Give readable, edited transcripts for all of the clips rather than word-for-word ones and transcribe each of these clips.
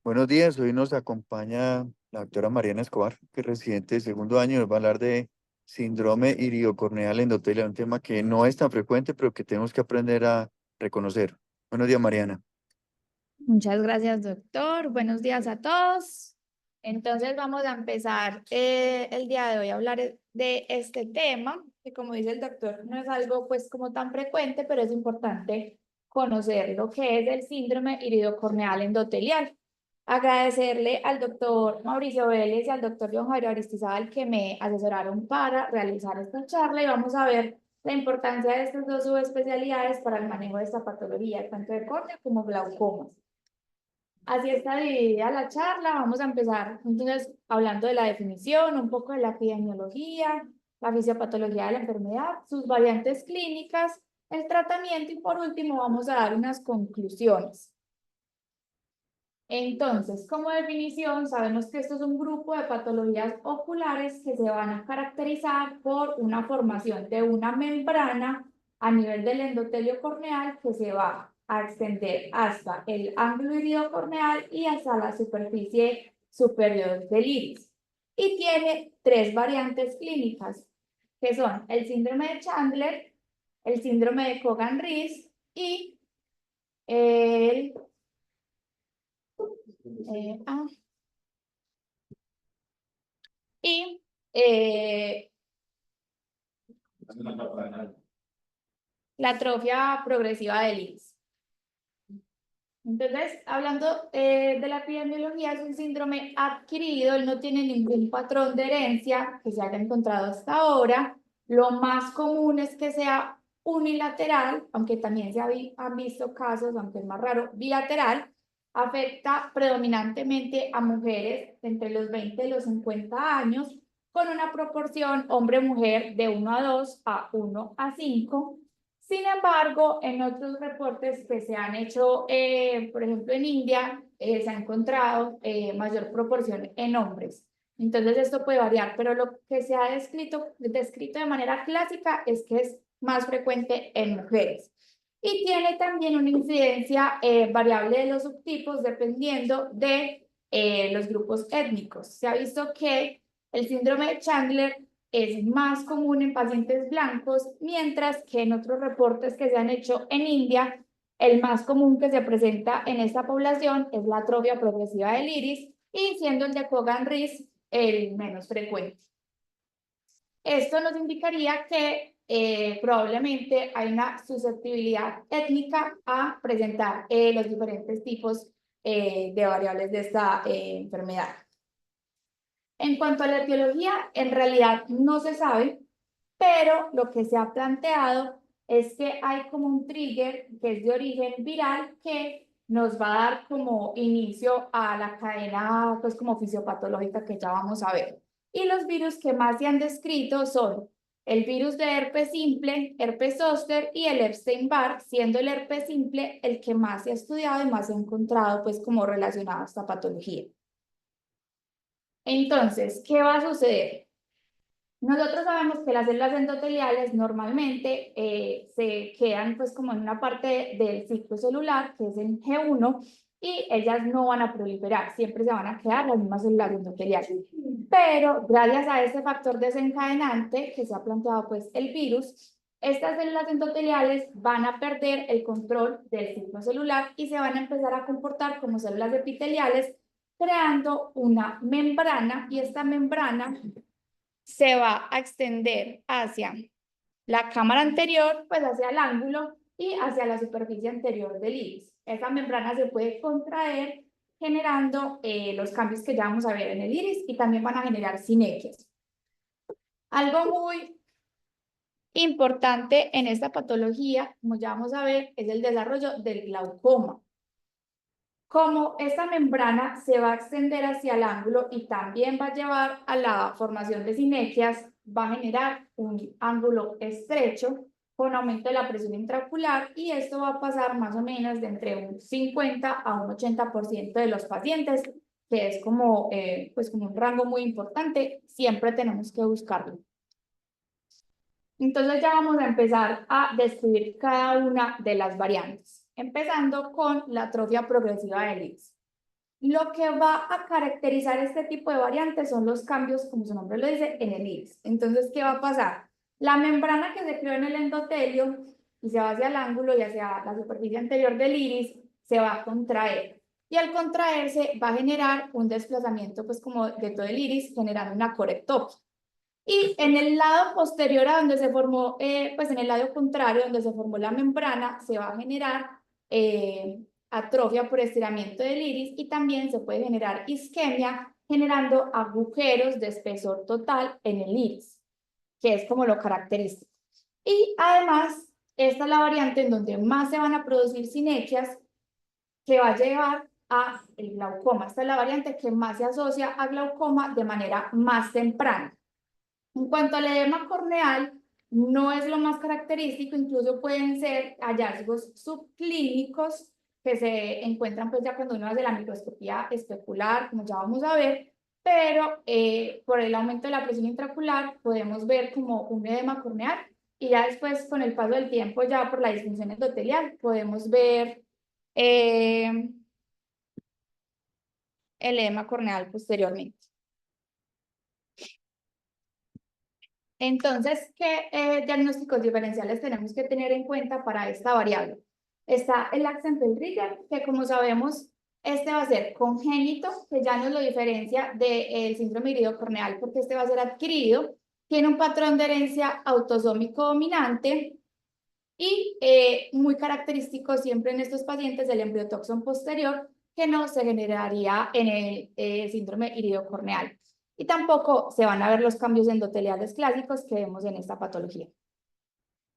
Buenos días, hoy nos acompaña la doctora Mariana Escobar, que es residente de segundo año, nos va a hablar de síndrome iridocorneal endotelial, un tema que no es tan frecuente, pero que tenemos que aprender a reconocer. Buenos días, Mariana. Muchas gracias, doctor. Buenos días a todos. Entonces vamos a empezar el día de hoy a hablar de este tema, que como dice el doctor, no es algo pues como tan frecuente, pero es importante conocer lo que es el síndrome iridocorneal endotelial. Agradecerle al doctor Mauricio Vélez y al doctor John Jairo Aristizábal que me asesoraron para realizar esta charla y vamos a ver la importancia de estas dos subespecialidades para el manejo de esta patología, tanto de córnea como glaucoma. Así está dividida la charla. Vamos a empezar entonces hablando de la definición, un poco de la epidemiología, la fisiopatología de la enfermedad, sus variantes clínicas, el tratamiento y por último vamos a dar unas conclusiones. Entonces, como definición, sabemos que esto es un grupo de patologías oculares que se van a caracterizar por una formación de una membrana a nivel del endotelio corneal que se va a extender hasta el ángulo iridocorneal y hasta la superficie superior del iris. Y tiene tres variantes clínicas, que son el síndrome de Chandler, el síndrome de Cogan-Rees y el eh, ah, y la atrofia progresiva del iris. Entonces, hablando de la epidemiología, es un síndrome adquirido, él no tiene ningún patrón de herencia que se haya encontrado hasta ahora. Lo más común es que sea unilateral, aunque también han visto casos, aunque es más raro, bilateral. Afecta predominantemente a mujeres entre los 20 y los 50 años, con una proporción hombre-mujer de 1:2 a 1:5. Sin embargo, en otros reportes que se han hecho, por ejemplo, en India, se ha encontrado mayor proporción en hombres. Entonces, esto puede variar, pero lo que se ha descrito de manera clásica es que es más frecuente en mujeres. Y tiene también una incidencia variable de los subtipos dependiendo de los grupos étnicos. Se ha visto que el síndrome de Chandler es más común en pacientes blancos, mientras que en otros reportes que se han hecho en India, el más común que se presenta en esta población es la atrofia progresiva del iris, y siendo el de Cogan-Rees el menos frecuente. Esto nos indicaría que probablemente hay una susceptibilidad étnica a presentar los diferentes tipos de variables de esta enfermedad. En cuanto a la etiología, en realidad no se sabe, pero lo que se ha planteado es que hay como un trigger que es de origen viral que nos va a dar como inicio a la cadena pues como fisiopatológica que ya vamos a ver. Y los virus que más se han descrito son el virus de herpes simple, herpes zóster y el Epstein-Barr, siendo el herpes simple el que más se ha estudiado y más se ha encontrado pues como relacionado a esta patología. Entonces, ¿qué va a suceder? Nosotros sabemos que las células endoteliales normalmente se quedan pues como en una parte del ciclo celular, que es en G1, y ellas no van a proliferar, siempre se van a quedar las mismas células endoteliales. Pero gracias a este factor desencadenante que se ha planteado pues el virus, estas células endoteliales van a perder el control del ciclo celular y se van a empezar a comportar como células epiteliales, creando una membrana, y esta membrana se va a extender hacia la cámara anterior, pues hacia el ángulo y hacia la superficie anterior del iris. Esa membrana se puede contraer generando los cambios que ya vamos a ver en el iris, y también van a generar sinequias. Algo muy importante en esta patología, como ya vamos a ver, es el desarrollo del glaucoma. Como esta membrana se va a extender hacia el ángulo y también va a llevar a la formación de sinequias, va a generar un ángulo estrecho con aumento de la presión intraocular, y esto va a pasar más o menos de entre un 50 a un 80% de los pacientes, que es como, pues como un rango muy importante, siempre tenemos que buscarlo. Entonces ya vamos a empezar a describir cada una de las variantes, empezando con la atrofia progresiva del iris. Lo que va a caracterizar este tipo de variantes son los cambios, como su nombre lo dice, en el iris. Entonces, ¿qué va a pasar? La membrana que se creó en el endotelio y se va hacia el ángulo y hacia la superficie anterior del iris, se va a contraer. Y al contraerse va a generar un desplazamiento, pues como de todo el iris, generando una corectopia. Y en el lado posterior a donde se formó, pues en el lado contrario, donde se formó la membrana, se va a generar atrofia por estiramiento del iris y también se puede generar isquemia, generando agujeros de espesor total en el iris, que es como lo característico. Y además, esta es la variante en donde más se van a producir sinequias, que va a llevar a el glaucoma. Esta es la variante que más se asocia a glaucoma de manera más temprana. En cuanto al edema corneal, no es lo más característico, incluso pueden ser hallazgos subclínicos que se encuentran pues ya cuando uno hace la microscopía especular, como ya vamos a ver, pero por el aumento de la presión intraocular podemos ver como un edema corneal y ya después con el paso del tiempo, ya por la disfunción endotelial, podemos ver el edema corneal posteriormente. Entonces, ¿qué diagnósticos diferenciales tenemos que tener en cuenta para esta variable? Está el Axenfeld-Rieger, que como sabemos, este va a ser congénito, que ya nos lo diferencia del síndrome iridocorneal, porque este va a ser adquirido, tiene un patrón de herencia autosómico dominante y muy característico siempre en estos pacientes el embriotoxón posterior, que no se generaría en el síndrome iridocorneal. Y tampoco se van a ver los cambios endoteliales clásicos que vemos en esta patología.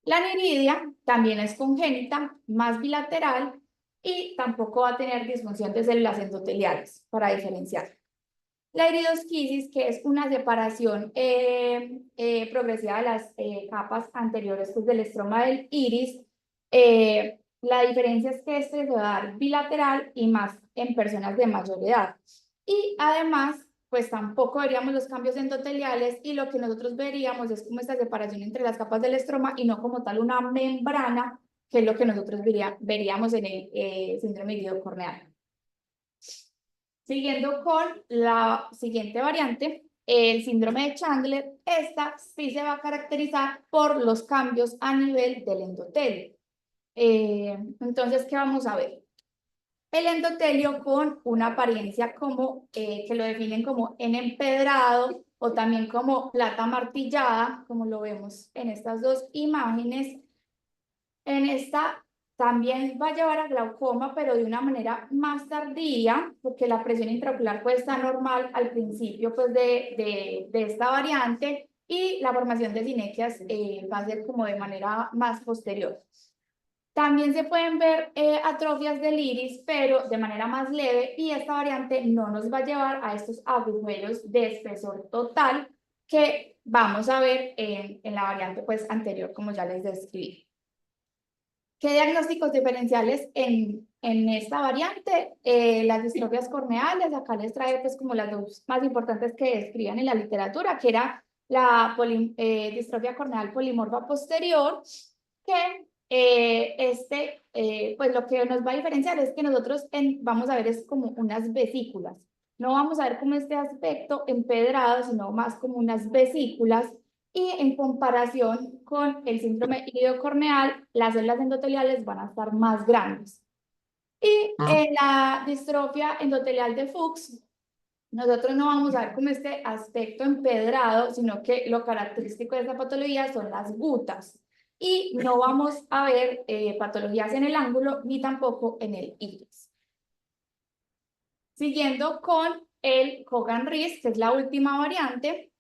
La aniridia también es congénita, más bilateral y tampoco va a tener disfunción de células endoteliales, para diferenciar. La iridosquisis, que es una separación progresiva de las capas anteriores pues, del estroma del iris, la diferencia es que este se va a dar bilateral y más en personas de mayor edad. Y además, pues tampoco veríamos los cambios endoteliales y lo que nosotros veríamos es como esta separación entre las capas del estroma y no como tal una membrana, que es lo que nosotros veríamos en el síndrome iridocorneal. Siguiendo con la siguiente variante, el síndrome de Chandler, esta sí se va a caracterizar por los cambios a nivel del endotelio. Entonces, ¿qué vamos a ver? El endotelio con una apariencia como, que lo definen como en empedrado o también como plata martillada, como lo vemos en estas dos imágenes. En esta también va a llevar a glaucoma, pero de una manera más tardía, porque la presión intraocular pues está normal al principio pues de esta variante y la formación de sinequias va a ser como de manera más posterior. También se pueden ver atrofias del iris, pero de manera más leve y esta variante no nos va a llevar a estos agujeros de espesor total que vamos a ver en la variante pues anterior, como ya les describí. ¿Qué diagnósticos diferenciales en esta variante? Las distrofias corneales, acá les trae pues como las dos más importantes que describían en la literatura, que era la distrofia corneal polimorfa posterior, que pues lo que nos va a diferenciar es que nosotros vamos a ver es como unas vesículas. No vamos a ver como este aspecto empedrado, sino más como unas vesículas y en comparación con el síndrome iridocorneal, las células endoteliales van a estar más grandes. Y en la distrofia endotelial de Fuchs, nosotros no vamos a ver como este aspecto empedrado, sino que lo característico de esta patología son las gutas. Y no vamos a ver patologías en el ángulo ni tampoco en el iris. Siguiendo con el Cogan-Rees, que es la última variante.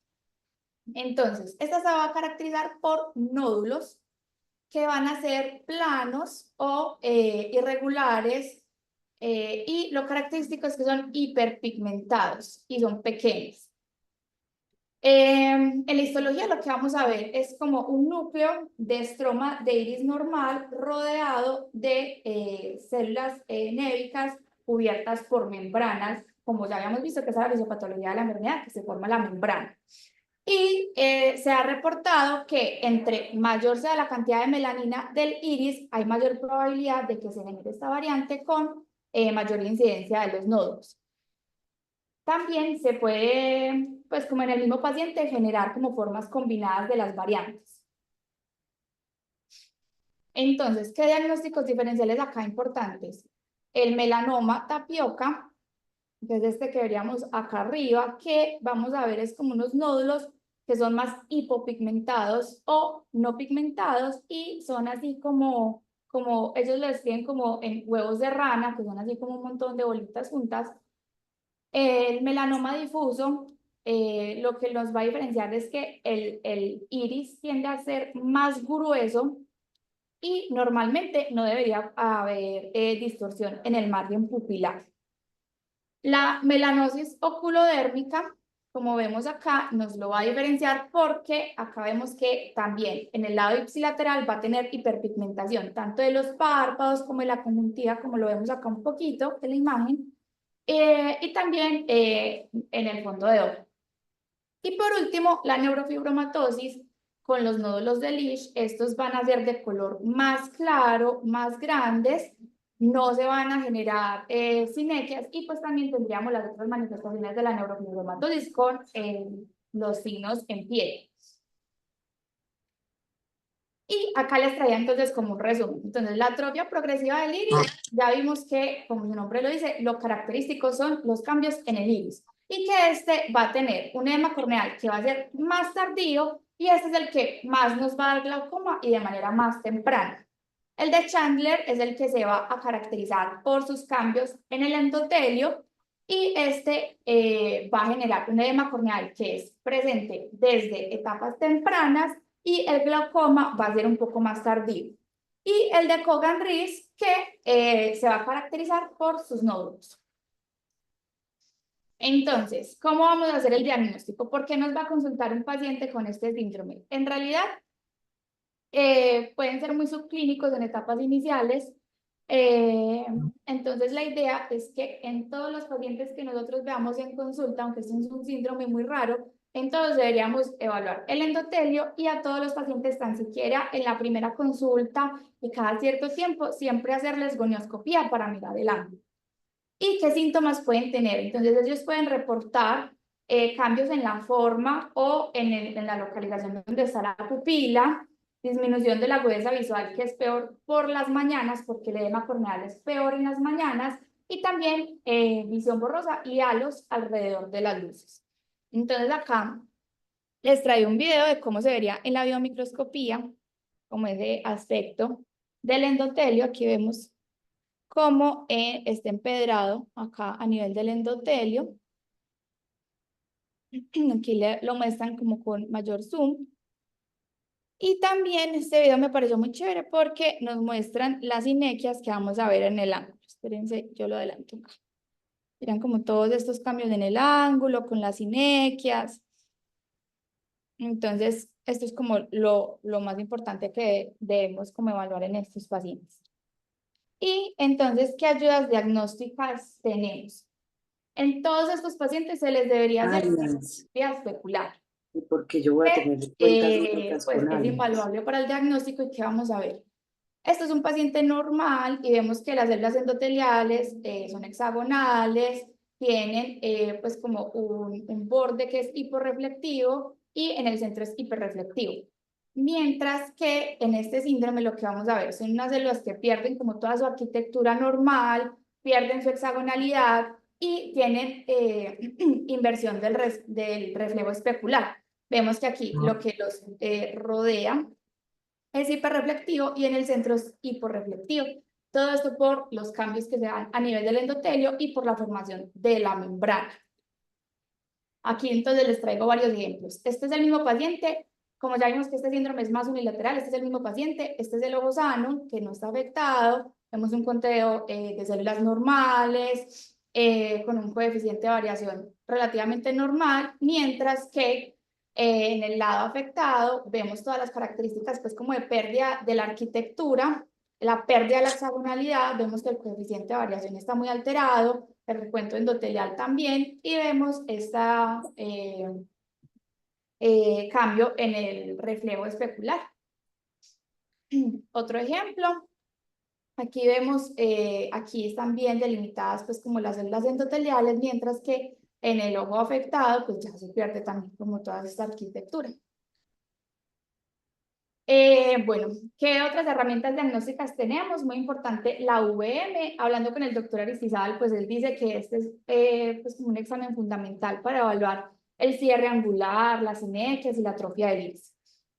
Entonces, esta se va a caracterizar por nódulos que van a ser planos o irregulares y lo característico es que son hiperpigmentados y son pequeños. En la histología lo que vamos a ver es como un núcleo de estroma de iris normal rodeado de células névicas cubiertas por membranas, como ya habíamos visto que es la fisiopatología de la enfermedad, que se forma la membrana. Y se ha reportado que entre mayor sea la cantidad de melanina del iris, hay mayor probabilidad de que se genere esta variante con mayor incidencia de los nódulos. También se puede, pues como en el mismo paciente, generar como formas combinadas de las variantes. Entonces, ¿qué diagnósticos diferenciales acá importantes? El melanoma tapioca, que es este que veríamos acá arriba, que vamos a ver es como unos nódulos que son más hipopigmentados o no pigmentados y son así como ellos lo describen como en huevos de rana, que son así como un montón de bolitas juntas. El melanoma difuso, lo que nos va a diferenciar es que el iris tiende a ser más grueso y normalmente no debería haber distorsión en el margen pupilar. La melanosis oculodérmica, como vemos acá, nos lo va a diferenciar porque acá vemos que también en el lado ipsilateral va a tener hiperpigmentación, tanto de los párpados como de la conjuntiva, como lo vemos acá un poquito en la imagen, y también en el fondo de ojo. Y por último, la neurofibromatosis con los nódulos de Lisch, estos van a ser de color más claro, más grandes, no se van a generar sinequias y pues también tendríamos las otras manifestaciones de la neurofibromatosis con los signos en piel. Y acá les traía entonces como un resumen. Entonces, la atrofia progresiva del iris, ya vimos que, como su nombre lo dice, lo característico son los cambios en el iris. Y que este va a tener un edema corneal que va a ser más tardío y este es el que más nos va a dar glaucoma y de manera más temprana. El de Chandler es el que se va a caracterizar por sus cambios en el endotelio y este va a generar un edema corneal que es presente desde etapas tempranas y el glaucoma va a ser un poco más tardío. Y el de Cogan-Rees que se va a caracterizar por sus nódulos. Entonces, ¿cómo vamos a hacer el diagnóstico? ¿Por qué nos va a consultar un paciente con este síndrome? En realidad, pueden ser muy subclínicos en etapas iniciales. Entonces, la idea es que en todos los pacientes que nosotros veamos en consulta, aunque este es un síndrome muy raro, entonces deberíamos evaluar el endotelio y a todos los pacientes, tan siquiera en la primera consulta y cada cierto tiempo, siempre hacerles gonioscopía para mirar el ángulo. ¿Y qué síntomas pueden tener? Entonces, ellos pueden reportar cambios en la forma o en la localización donde está la pupila, disminución de la agudeza visual, que es peor por las mañanas, porque el edema corneal es peor en las mañanas, y también visión borrosa y halos alrededor de las luces. Entonces, acá les traigo un video de cómo se vería en la biomicroscopía, como ese aspecto del endotelio. Aquí vemos cómo está empedrado acá a nivel del endotelio. Aquí lo muestran como con mayor zoom. Y también este video me pareció muy chévere porque nos muestran las sinequias que vamos a ver en el ángulo. Espérense, yo lo adelanto acá. Miran como todos estos cambios en el ángulo con las sinequias. Entonces, esto es como lo más importante que debemos como evaluar en estos pacientes. Y entonces, ¿qué ayudas diagnósticas tenemos? En todos estos pacientes se les debería hacer una especular, porque yo voy a tener cuentas médicas pues con es alguien. invaluable para el diagnóstico. ¿Y qué vamos a ver? Esto es un paciente normal y vemos que las células endoteliales son hexagonales, tienen pues como un borde que es hiporreflectivo y en el centro es hiperreflectivo. Mientras que en este síndrome lo que vamos a ver son unas células que pierden como toda su arquitectura normal, pierden su hexagonalidad y tienen inversión del reflejo especular. Vemos que aquí lo que los rodea es hiperreflectivo y en el centro es hiporreflectivo. Todo esto por los cambios que se dan a nivel del endotelio y por la formación de la membrana. Aquí entonces les traigo varios ejemplos. Este es el mismo paciente, como ya vimos que este síndrome es más unilateral, este es el mismo paciente, este es el ojo sano, que no está afectado, vemos un conteo de células normales, con un coeficiente de variación relativamente normal, mientras que en el lado afectado vemos todas las características pues como de pérdida de la arquitectura, la pérdida de la hexagonalidad, vemos que el coeficiente de variación está muy alterado, el recuento endotelial también, y vemos este cambio en el reflejo especular. Otro ejemplo, aquí vemos, aquí están bien delimitadas pues como las células endoteliales, mientras que en el ojo afectado, pues ya se pierde también como toda esta arquitectura. Bueno, ¿qué otras herramientas diagnósticas tenemos? Muy importante, la VM. Hablando con el doctor Aristizábal, pues él dice que este es pues como un examen fundamental para evaluar el cierre angular, las sinequias y la atrofia del iris.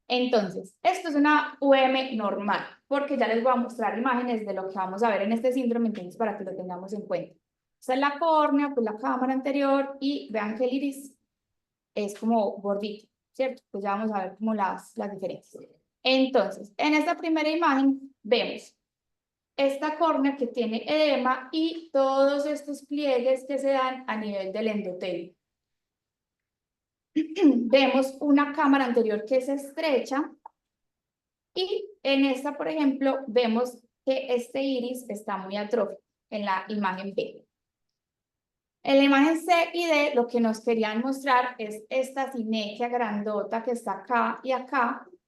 Entonces, esto es una VM normal, porque ya les voy a mostrar imágenes de lo que vamos a ver en este síndrome, entonces para que lo tengamos en cuenta. Esta es la córnea, pues la cámara anterior, y vean que el iris es como gordito, ¿cierto? Pues ya vamos a ver como las diferencias. Entonces, en esta primera imagen vemos esta córnea que tiene edema y todos estos pliegues que se dan a nivel del endotelio. Vemos una cámara anterior que se estrecha y en esta, por ejemplo, vemos que este iris está muy atrófico en la imagen B. En la imagen C y D lo que nos querían mostrar es esta sinequia grandota que está acá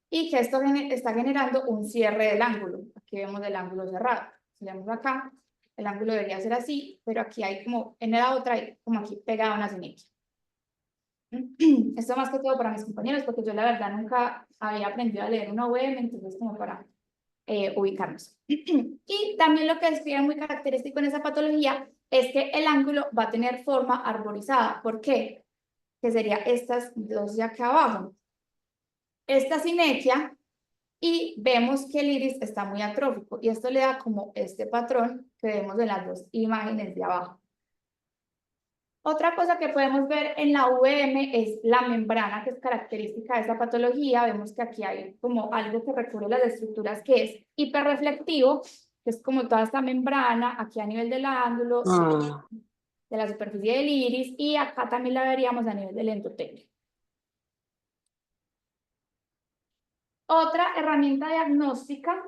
y que esto está generando un cierre del ángulo. Aquí vemos el ángulo cerrado. Si vemos acá, el ángulo debería ser así, pero aquí hay como, en la otra hay como aquí pegada una sinequia. Esto más que todo para mis compañeros, porque yo la verdad nunca había aprendido a leer una VM, entonces como para ubicarnos. Y también lo que es muy característico en esa patología es que el ángulo va a tener forma arborizada. ¿Por qué? Que sería estas dos de acá abajo. Esta sinequia, y vemos que el iris está muy atrófico, y esto le da como este patrón que vemos en las dos imágenes de abajo. Otra cosa que podemos ver en la VM es la membrana, que es característica de esa patología. Vemos que aquí hay como algo que recubre las estructuras que es hiperreflectivo, que es como toda esta membrana, aquí a nivel del ángulo, de la superficie del iris, y acá también la veríamos a nivel del endotelio. Otra herramienta diagnóstica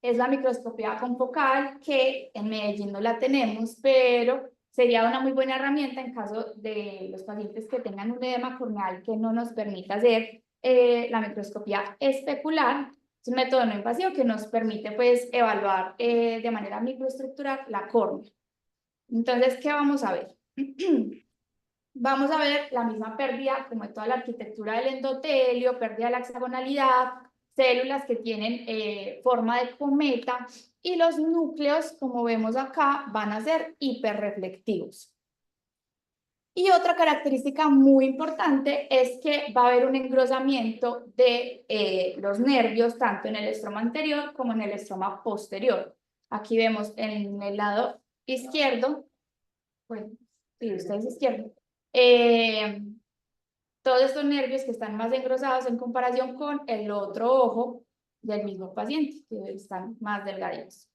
es la microscopía confocal, que en Medellín no la tenemos, pero sería una muy buena herramienta en caso de los pacientes que tengan un edema corneal que no nos permita hacer la microscopía especular. Es un método no invasivo que nos permite pues evaluar de manera microestructural la córnea. Entonces, ¿qué vamos a ver? Vamos a ver la misma pérdida como de toda la arquitectura del endotelio, pérdida de la hexagonalidad, células que tienen forma de cometa, y los núcleos, como vemos acá, van a ser hiperreflectivos. Y otra característica muy importante es que va a haber un engrosamiento de los nervios, tanto en el estroma anterior como en el estroma posterior. Aquí vemos en el lado izquierdo, bueno, sí, ustedes izquierdo, todos estos nervios que están más engrosados en comparación con el otro ojo del mismo paciente, que están más delgaditos.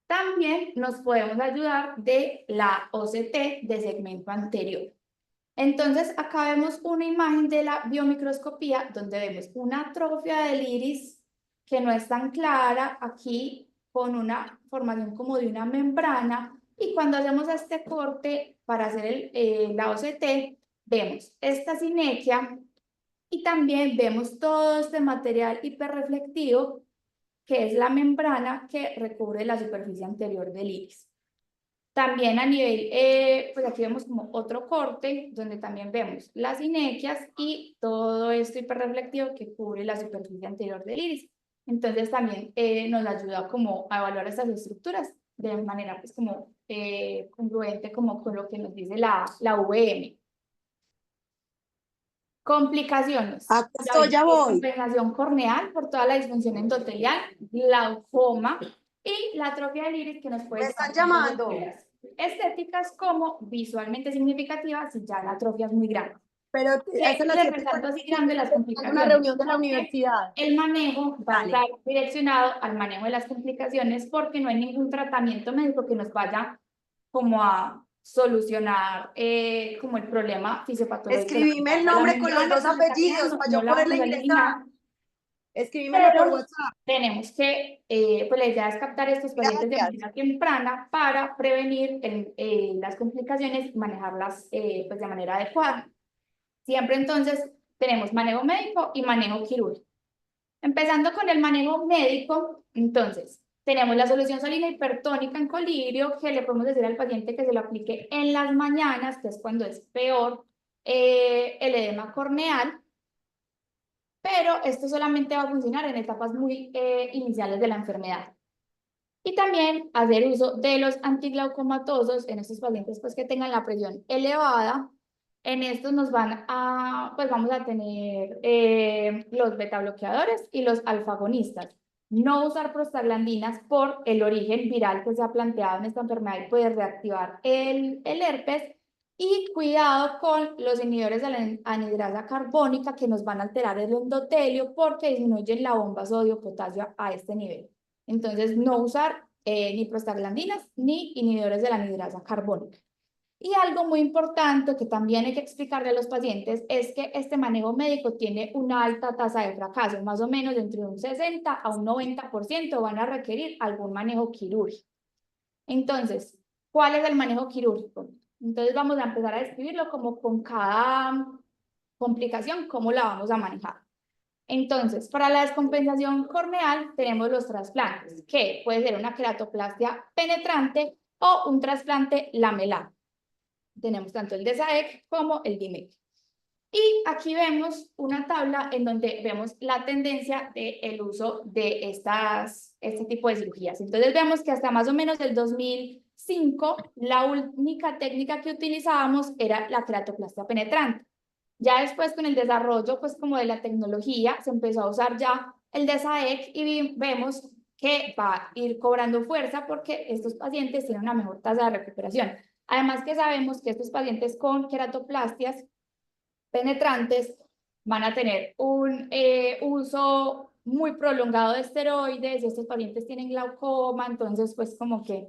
También nos podemos ayudar de la OCT de segmento anterior. Entonces, acá vemos una imagen de la biomicroscopía donde vemos una atrofia del iris que no es tan clara, aquí con una formación como de una membrana, y cuando hacemos este corte para hacer la OCT, vemos esta sinequia y también vemos todo este material hiperreflectivo que es la membrana que recubre la superficie anterior del iris. También a nivel, pues aquí vemos como otro corte, donde también vemos las sinequias y todo esto hiperreflectivo que cubre la superficie anterior del iris. Entonces también nos ayuda como a evaluar estas estructuras de manera pues como congruente como con lo que nos dice la VM. Complicaciones. Ya voy. Compensación corneal por toda la disfunción endotelial, glaucoma y la atrofia del iris que nos puede... Me están llamando. Estéticas como visualmente significativas si ya la atrofia es muy grande. Pero Es representando así grande las complicaciones. Una reunión de la universidad. El manejo va a estar direccionado al manejo de las complicaciones porque no hay ningún tratamiento médico que nos vaya como a solucionar como el problema fisiopatológico. Escribime el nombre con los dos apellidos para yo poderle ingresar. Escríbemelo por WhatsApp. Tenemos que, pues la idea es captar estos pacientes de manera temprana para prevenir las complicaciones y manejarlas pues de manera adecuada. Siempre entonces tenemos manejo médico y manejo quirúrgico. Empezando con el manejo médico, entonces Tenemos la solución salina hipertónica en colirio, que le podemos decir al paciente que se lo aplique en las mañanas, que es cuando es peor el edema corneal, pero esto solamente va a funcionar en etapas muy iniciales de la enfermedad. Y también hacer uso de los antiglaucomatosos en estos pacientes pues, que tengan la presión elevada. En estos nos van a, pues vamos a tener los betabloqueadores y los alfagonistas. No usar prostaglandinas por el origen viral que se ha planteado en esta enfermedad y puede reactivar el herpes. Y cuidado con los inhibidores de la anhidrasa carbónica que nos van a alterar el endotelio porque disminuyen la bomba sodio-potasio a este nivel. Entonces, no usar ni prostaglandinas ni inhibidores de la anhidrasa carbónica. Y algo muy importante que también hay que explicarle a los pacientes es que este manejo médico tiene una alta tasa de fracaso, más o menos entre un 60 a un 90% van a requerir algún manejo quirúrgico. Entonces, ¿cuál es el manejo quirúrgico? Entonces vamos a empezar a describirlo como con cada complicación, cómo la vamos a manejar. Entonces, para la descompensación corneal tenemos los trasplantes, que puede ser una queratoplastia penetrante o un trasplante lamelar. Tenemos tanto el DESAEC como el DIMEC. Y aquí vemos una tabla en donde vemos la tendencia del uso de este tipo de cirugías. Entonces vemos que hasta más o menos el 2005 la única técnica que utilizábamos era la queratoplastia penetrante. Ya después con el desarrollo pues como de la tecnología se empezó a usar ya el DESAEC y vemos que va a ir cobrando fuerza porque estos pacientes tienen una mejor tasa de recuperación. Además que sabemos que estos pacientes con queratoplastias penetrantes van a tener un uso muy prolongado de esteroides y estos pacientes tienen glaucoma, entonces pues como que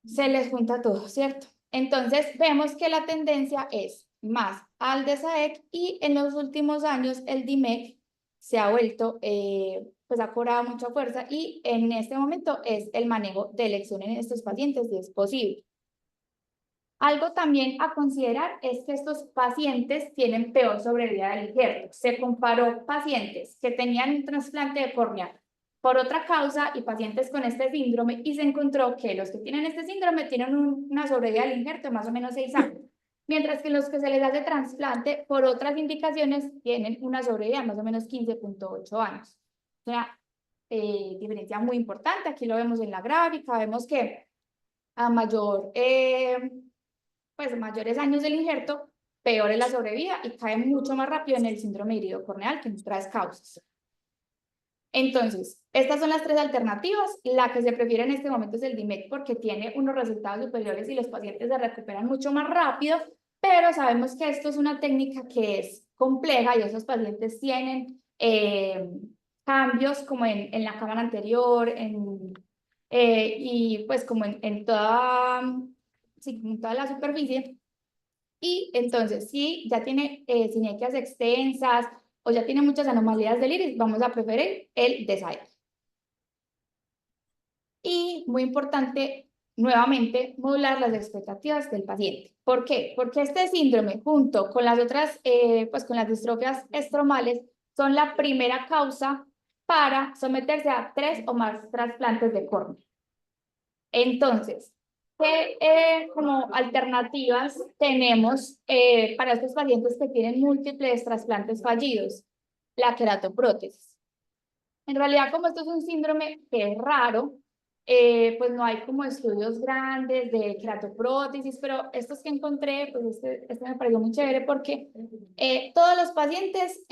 se les junta todo, ¿cierto? Entonces vemos que la tendencia es más al DESAEC y en los últimos años el DIMEC se ha vuelto, pues ha cobrado mucha fuerza y en este momento es el manejo de elección en estos pacientes si es posible. Algo también a considerar es que estos pacientes tienen peor sobrevida del injerto. Se comparó pacientes que tenían un trasplante de córnea por otra causa y pacientes con este síndrome y se encontró que los que tienen este síndrome tienen una sobrevida del injerto de más o menos 6 años, mientras que los que se les hace trasplante por otras indicaciones tienen una sobrevida de más o menos 15.8 años. O sea, diferencia muy importante. Aquí lo vemos en la gráfica, vemos que a mayores años del injerto, peor es la sobrevida y cae mucho más rápido en el síndrome iridocorneal que en otras causas. Entonces, estas son las 3 alternativas. La que se prefiere en este momento es el DIMEC porque tiene unos resultados superiores y los pacientes se recuperan mucho más rápido, pero sabemos que esto es una técnica que es compleja y esos pacientes tienen cambios como en la cámara anterior y pues como en toda la superficie. Y entonces, si ya tiene sinequias extensas o ya tiene muchas anomalías del iris, vamos a preferir el DESAEC. Y muy importante, nuevamente, modular las expectativas del paciente. ¿Por qué? Porque este síndrome, junto con las otras, pues con las distrofias estromales, son la primera causa para someterse a 3 o más trasplantes de córnea. Entonces, ¿qué como alternativas tenemos para estos pacientes que tienen múltiples trasplantes fallidos? La queratoprótesis. En realidad, como esto es un síndrome que es raro, pues no hay como estudios grandes de queratoprótesis, pero estos que encontré, pues este me pareció muy chévere porque todos los pacientes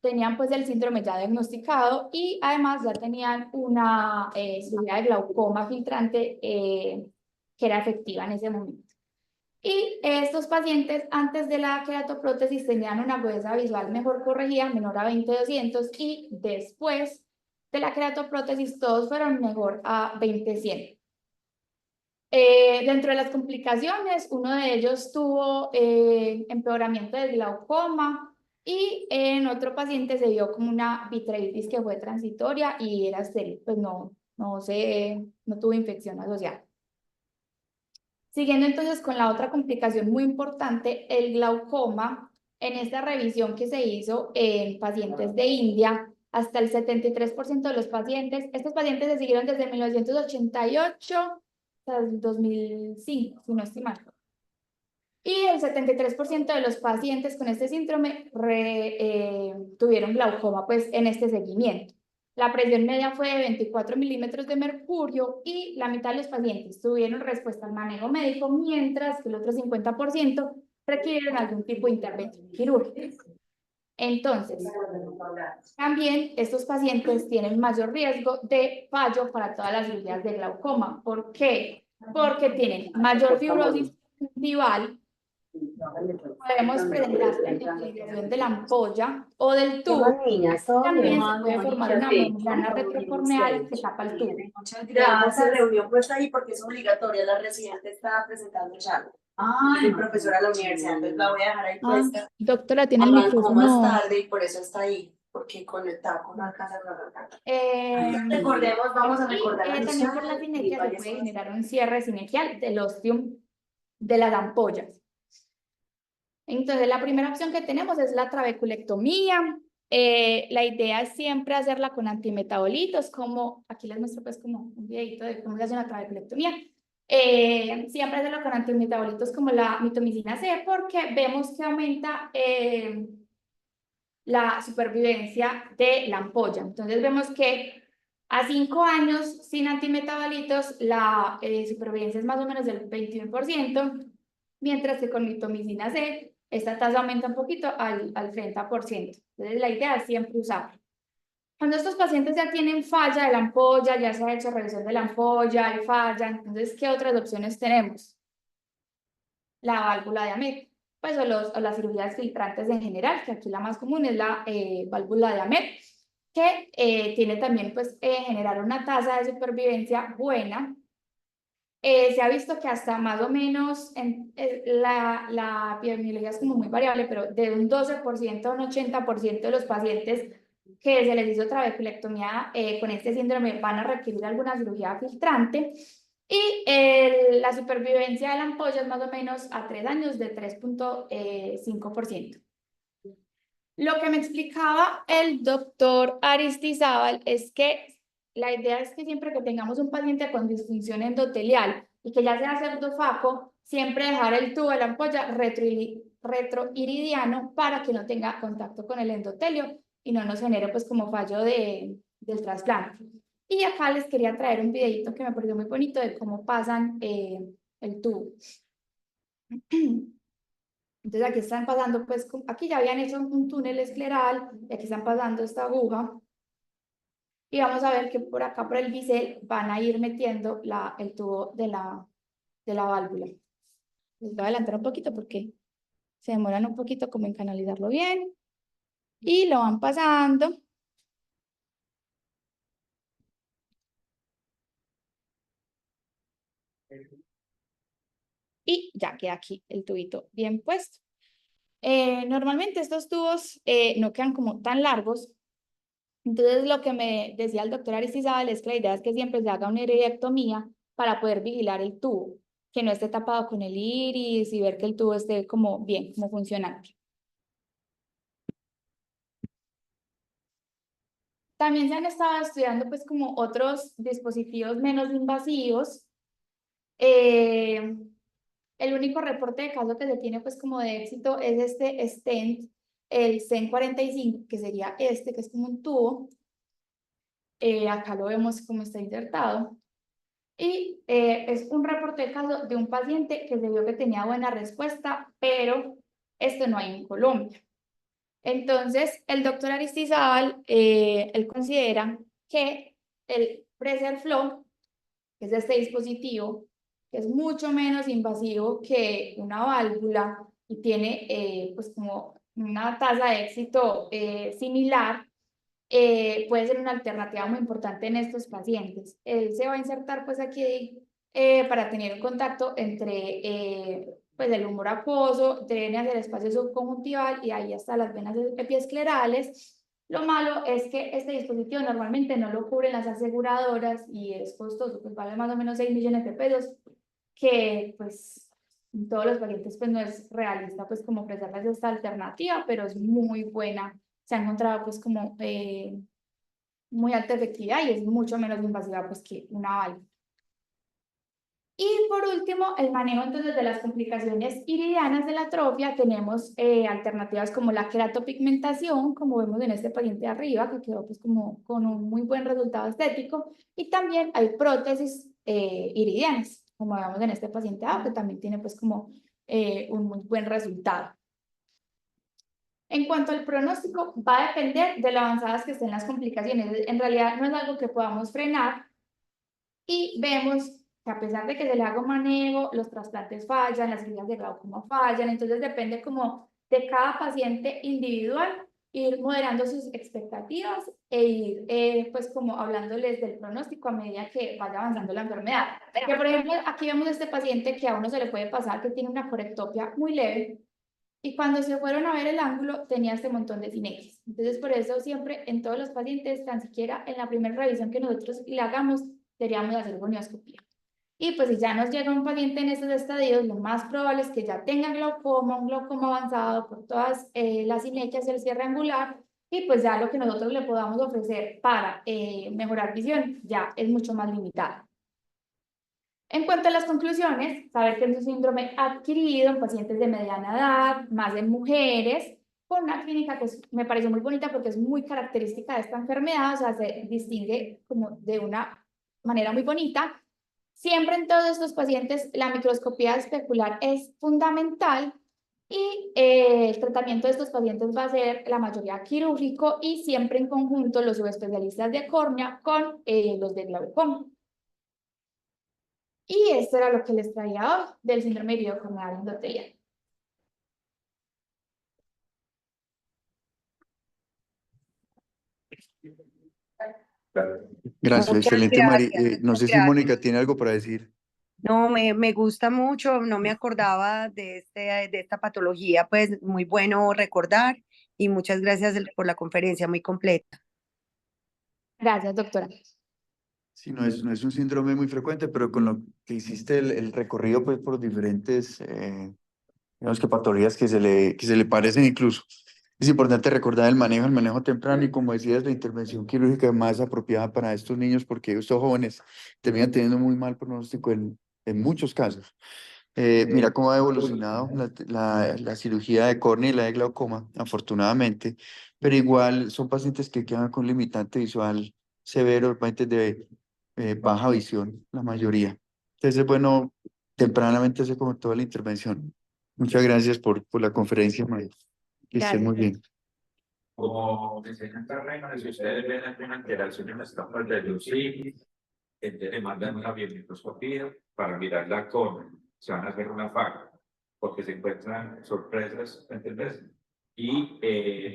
tenían pues el síndrome ya diagnosticado y además ya tenían una cirugía de glaucoma filtrante que era efectiva en ese momento. Y estos pacientes antes de la queratoprótesis tenían una agudeza visual mejor corregida, menor a 20/200, y después de la queratoprótesis todos fueron mejor a 20/100. Dentro de las complicaciones, uno de ellos tuvo empeoramiento del glaucoma y en otro paciente se vio como una vitreitis que fue transitoria y era estéril, pues no tuvo infección asociada. Siguiendo entonces con la otra complicación muy importante, el glaucoma, en esta revisión que se hizo en pacientes de India, hasta el 73% de los pacientes. Estos pacientes se siguieron desde 1988 hasta el 2005, si no estoy mal. Y el 73% de los pacientes con este síndrome tuvieron glaucoma pues, en este seguimiento. La presión media fue de 24 milímetros de mercurio y la mitad de los pacientes tuvieron respuesta al manejo médico, mientras que el otro 50% requirieron algún tipo de intervención quirúrgica. Entonces, también estos pacientes tienen mayor riesgo de fallo para todas las cirugías de glaucoma. ¿Por qué? Porque tienen mayor fibrosis conjuntival. Podemos presentar la utilización de la ampolla o del tubo. También se puede formar una membrana retrocorneal que tapa el tubo. Muchas gracias. Se reunió pues ahí porque es obligatoria. La residente está presentando charla. Soy profesora de la universidad, entonces la voy a dejar ahí puesta. Doctora, tiene el Arrancó más micrófono. tarde y por eso está ahí, porque conectado con la casa recordemos, vamos a recordar la También por la sinergia se puede generar un cierre sinequial del ostium de las ampollas. Entonces, la primera opción que tenemos es la trabeculectomía. La idea es siempre hacerla con antimetabolitos, como aquí les muestro pues como un videito de cómo se hace una trabeculectomía. Siempre hacerlo con antimetabolitos como la mitomicina C, porque vemos que aumenta la supervivencia de la ampolla. Entonces vemos que a 5 años sin antimetabolitos la supervivencia es más o menos del 21%, mientras que con mitomicina C esta tasa aumenta un poquito al 30%. Entonces la idea es siempre usarlo. Cuando estos pacientes ya tienen falla de la ampolla, ya se ha hecho revisión de la ampolla, hay falla, entonces ¿qué otras opciones tenemos? La válvula de Ahmed, pues o las cirugías filtrantes en general, que aquí la más común es la válvula de Ahmed, que tiene también pues generar una tasa de supervivencia buena. Se ha visto que hasta más o menos la epidemiología es como muy variable, pero de un 12% a un 80% de los pacientes que se les hizo trabeculectomía con este síndrome van a requerir alguna cirugía filtrante. Y la supervivencia de la ampolla es más o menos a 3 años de 3.5%. Lo que me explicaba el doctor Aristizábal es que la idea es que siempre que tengamos un paciente con disfunción endotelial y que ya sea pseudofaco, siempre dejar el tubo de la ampolla retroiridiano para que no tenga contacto con el endotelio y no nos genere pues como fallo del trasplante. Y acá les quería traer un videito que me pareció muy bonito de cómo pasan el tubo. Entonces aquí están pasando, pues aquí ya habían hecho un túnel escleral y aquí están pasando esta aguja. Y vamos a ver que por acá, por el bisel, van a ir metiendo el tubo de la válvula. Les voy a adelantar un poquito porque se demoran un poquito como en canalizarlo bien. Y lo van pasando. Y ya queda aquí el tubito bien puesto. Normalmente estos tubos no quedan como tan largos. Entonces lo que me decía el doctor Aristizábal es que la idea es que siempre se haga una iridiectomía para poder vigilar el tubo, que no esté tapado con el iris y ver que el tubo esté como bien, como funcionante. También se han estado estudiando pues como otros dispositivos menos invasivos. El único reporte de caso que se tiene pues como de éxito es este stent, el stent 45, que sería este, que es como un tubo. Acá lo vemos como está insertado. Y es un reporte de caso de un paciente que se vio que tenía buena respuesta, pero esto no hay en Colombia. Entonces, el doctor Aristizábal, él considera que el PreserFlow, que es este dispositivo, que es mucho menos invasivo que una válvula y tiene pues como una tasa de éxito similar, puede ser una alternativa muy importante en estos pacientes. Él se va a insertar pues aquí para tener un contacto entre pues el humor acuoso, drene hacia el espacio subconjuntival y ahí hasta las venas epiesclerales. Lo malo es que este dispositivo normalmente no lo cubren las aseguradoras y es costoso, pues vale más o menos 6 millones de pesos, que pues en todos los pacientes pues no es realista pues como ofrecerles esta alternativa, pero es muy buena. Se ha encontrado pues como muy alta efectividad y es mucho menos invasiva pues, que una válvula. Y por último, el manejo entonces de las complicaciones iridianas de la atrofia. Tenemos alternativas como la queratopigmentación, como vemos en este paciente de arriba, que quedó pues como con un muy buen resultado estético. Y también hay prótesis iridianas, como vemos en este paciente abajo, que también tiene pues como un muy buen resultado. En cuanto al pronóstico, va a depender de lo avanzadas que estén las complicaciones. En realidad no es algo que podamos frenar y vemos que a pesar de que se le haga un manejo, los trasplantes fallan, las cirugías de glaucoma fallan, entonces depende como de cada paciente individual ir moderando sus expectativas e ir pues como hablándoles del pronóstico a medida que vaya avanzando la enfermedad. Que por ejemplo aquí vemos este paciente que a uno se le puede pasar que tiene una corectopia muy leve y cuando se fueron a ver el ángulo tenía este montón de sinequias. Entonces por eso siempre en todos los pacientes, tan siquiera en la primera revisión que nosotros le hagamos, deberíamos hacer gonioscopía. Y pues si ya nos llega un paciente en estos estadios, lo más probable es que ya tenga glaucoma, un glaucoma avanzado por todas las sinequias y el cierre angular, y pues ya lo que nosotros le podamos ofrecer para mejorar visión ya es mucho más limitado. En cuanto a las conclusiones, saber que es un síndrome adquirido en pacientes de mediana edad, más en mujeres, con una clínica que me pareció muy bonita porque es muy característica de esta enfermedad, o sea, se distingue como de una manera muy bonita. Siempre en todos estos pacientes la microscopía especular es fundamental y el tratamiento de estos pacientes va a ser la mayoría quirúrgico y siempre en conjunto los subespecialistas de córnea con los de glaucoma. Y esto era lo que les traía hoy del síndrome iridocorneal endotelial. Gracias, Muchas excelente, Mari. gracias, No muchas sé si gracias. Mónica tiene algo para decir. No, me gusta mucho, no me acordaba de esta patología, pues muy bueno recordar y muchas gracias por la conferencia, muy completa. Gracias, doctora. Sí, no es un síndrome muy frecuente, pero con lo que hiciste el recorrido pues, por diferentes digamos que patologías que se le parecen incluso. Es importante recordar el manejo temprano y como decías, la intervención quirúrgica más apropiada para estos niños porque estos jóvenes terminan teniendo muy mal pronóstico en muchos casos. Mira cómo ha evolucionado la cirugía de córnea y la de glaucoma, afortunadamente, pero igual son pacientes que quedan con limitante visual severo, pacientes de baja visión, la mayoría. Entonces es bueno tempranamente hacer como toda la intervención. Muchas gracias por la conferencia, María. Que estén muy bien. Como enseñan terreno, si ustedes ven alguna alteración en las capas de luz, le mandan una biomicroscopía para mirarla con, se van a hacer una faja, porque se encuentran sorpresas, ¿entendés? Y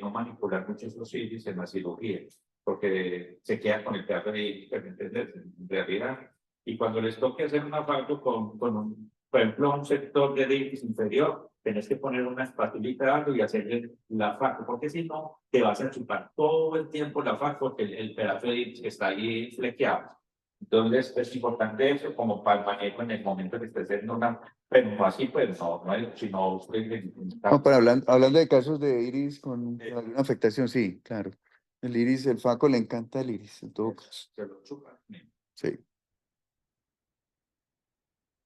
no manipular muchos los iris en la cirugía, porque se quedan con el teatro de ¿entendés? En realidad. Y cuando les toque hacer una faja con un, por ejemplo, un sector del iris inferior, tenés que poner una espatulita y hacerle la faja, porque si no, te vas a chupar todo el tiempo la faja, porque el pedazo de iris que está ahí flequeado. Entonces es importante eso como para el manejo en el momento que estés haciendo una, pero no así, pues no es, sino usted. No, pero hablando de casos de iris con alguna afectación, sí, claro. El iris, el faco le encanta el iris, en todo caso. Se lo chupan. Sí.